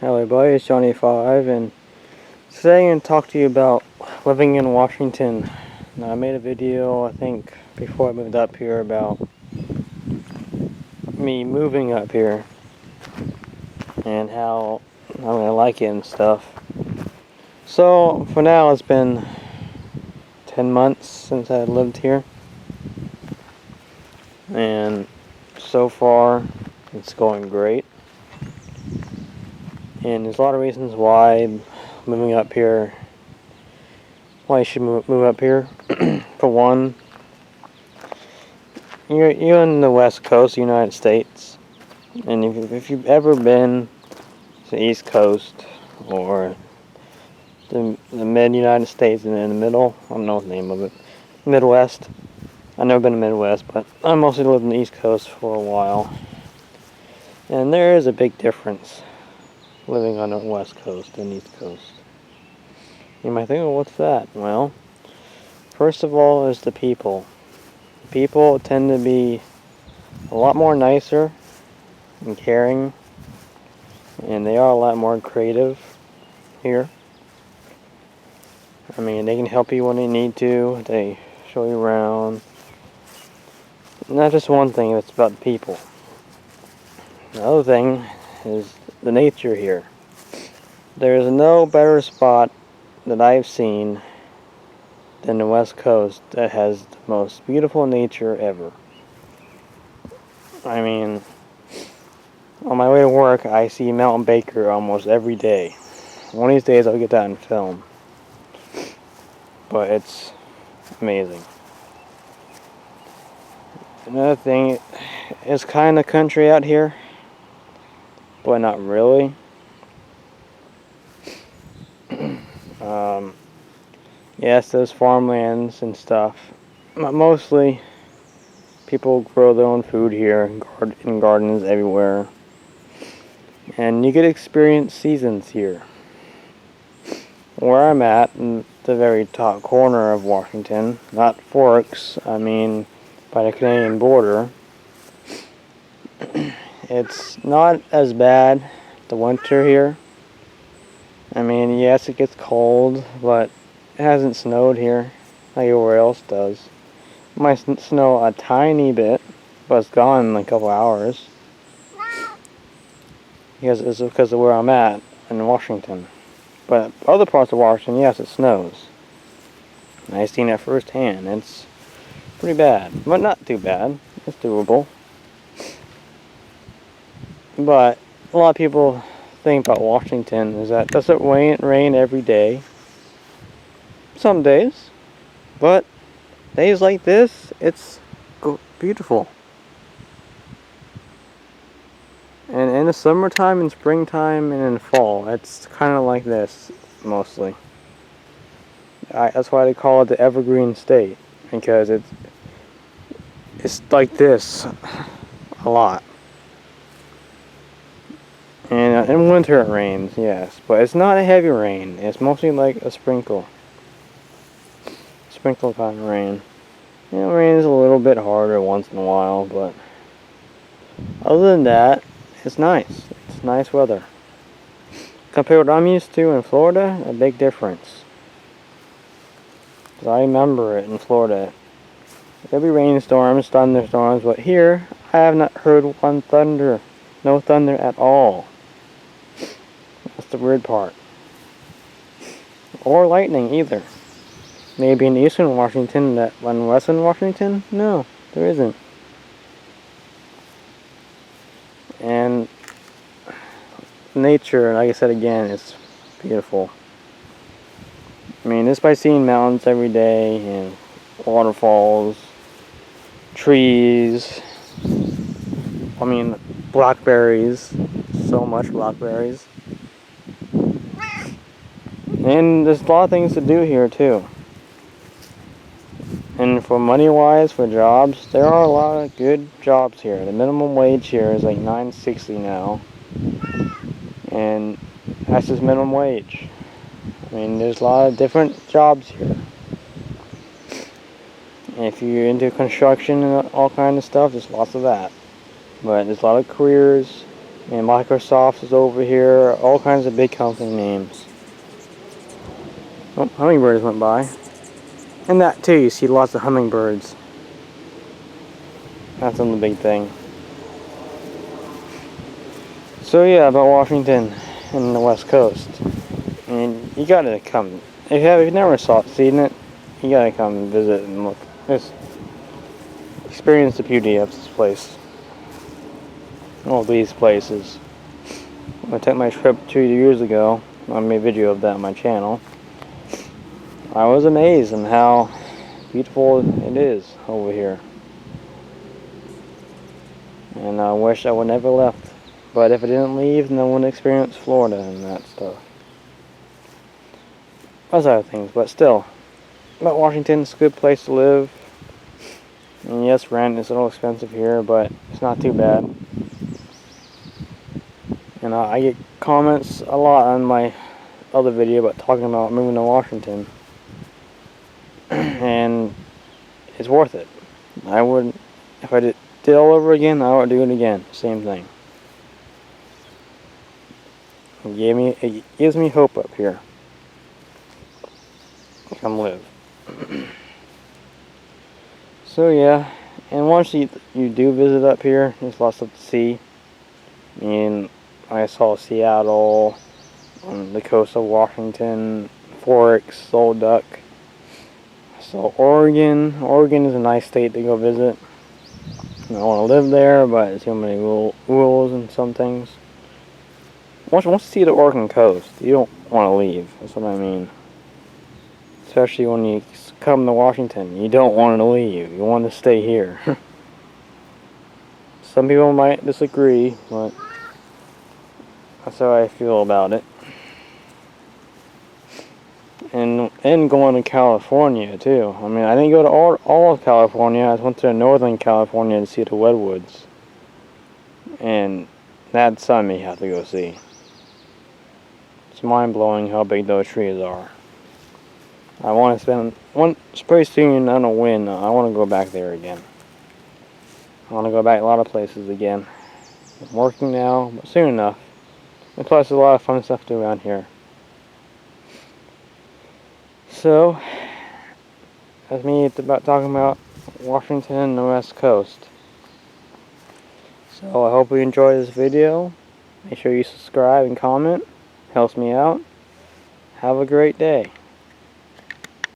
Hello everybody, it's Johnny5, and today I'm going to talk to you about living in Washington. Now, I made a video, I think, before I moved up here about me moving up here and how I'm going to like it and stuff. So, for now, it's been 10 months since I lived here, and so far, it's going great. And there's a lot of reasons why moving up here, why you should move up here. For one, you're in the west coast of the United States, and if you've ever been to the east coast or the mid-United States and in the middle, I don't know the name of it, Midwest. I've never been to Midwest, but I mostly lived on the east coast for a while, and there is a big difference living on the west coast and east coast. You might think, well, what's that? Well, first of all is the people. People tend to be a lot more nicer and caring, and they are a lot more creative here. I mean, they can help you when they need to. They show you around. Not just one thing, it's about people. The other thing is the nature here. There is no better spot that I've seen than the West Coast that has the most beautiful nature ever. I mean, on my way to work, I see Mountain Baker almost every day. One of these days I'll get that in film. But it's amazing. Another thing, it's kind of country out here, but not really. Yes, there's farmlands and stuff, but mostly people grow their own food here in gardens everywhere, and you get to experience seasons here. Where I'm at, in the very top corner of Washington, not Forks, I mean by the Canadian border, it's not as bad the winter here. I mean, yes, it gets cold, but it hasn't snowed here like everywhere else does. It might snow a tiny bit, but it's gone in a couple hours. Because it's because of where I'm at in Washington. But other parts of Washington, yes, it snows. I've seen it firsthand. It's pretty bad, but not too bad. It's doable. But a lot of people think about Washington is that does it rain every day? Some days, but days like this, it's beautiful. And in the summertime and springtime and in fall, it's kind of like this mostly. That's why they call it the Evergreen State, because it's like this a lot. And in winter it rains, yes, but it's not a heavy rain. It's mostly like a sprinkle kind of rain. It rains a little bit harder once in a while, but other than that, it's nice. It's nice weather. Compared to what I'm used to in Florida, a big difference. 'Cause I remember it in Florida. There'll be rainstorms, thunderstorms, but here I have not heard one thunder. No thunder at all. That's the weird part. Or lightning either. Maybe in eastern Washington, that in western Washington? No, there isn't. And nature, like I said again, is beautiful. I mean, just by seeing mountains every day and waterfalls, trees, I mean, blackberries, so much blackberries. And there's a lot of things to do here too. And for money-wise, for jobs, there are a lot of good jobs here. The minimum wage here is like $9.60 now. And that's just minimum wage. I mean, there's a lot of different jobs here. And if you're into construction and all kinds of stuff, there's lots of that. But there's a lot of careers And Microsoft is over here. All kinds of big company names. Oh, hummingbirds went by. And that too, you see lots of hummingbirds. That's on the big thing. So yeah, about Washington and the West Coast. And you gotta come. If you've never seen it, you gotta come and visit and look. Just experience the beauty of this place. All these places. I took my trip 2 years ago. I made a video of that on my channel. I was amazed at how beautiful it is over here. And I wish I would never left. But if I didn't leave, then I wouldn't experience Florida and that stuff. Those other things, but still. But Washington's a good place to live. And yes, rent is a little expensive here, but it's not too bad. And I get comments a lot on my other video about talking about moving to Washington. And it's worth it. I would, if I did it all over again, I would do it again. Same thing. It gives me hope up here. Come live. So yeah, and once you do visit up here, there's lots to see. And I saw Seattle, on the coast of Washington, Forks, Old Duck. So Oregon is a nice state to go visit. I want to live there, but there's too many rules and some things. Once you see the Oregon coast, you don't want to leave. That's what I mean. Especially when you come to Washington, you don't want to leave. You want to stay here. Some people might disagree, but that's how I feel about it. And going to California too. I mean, I didn't go to all of California. I went to northern California to see the redwoods, and that's something you have to go see. It's mind blowing how big those trees are. I want to spend pretty soon. I don't know when. I want to go back there again. I want to go back a lot of places again. I'm working now, but soon enough. And plus, there's a lot of fun stuff to do around here. So, that's me about talking about Washington and the West Coast. So I hope you enjoyed this video. Make sure you subscribe and comment. Helps me out. Have a great day.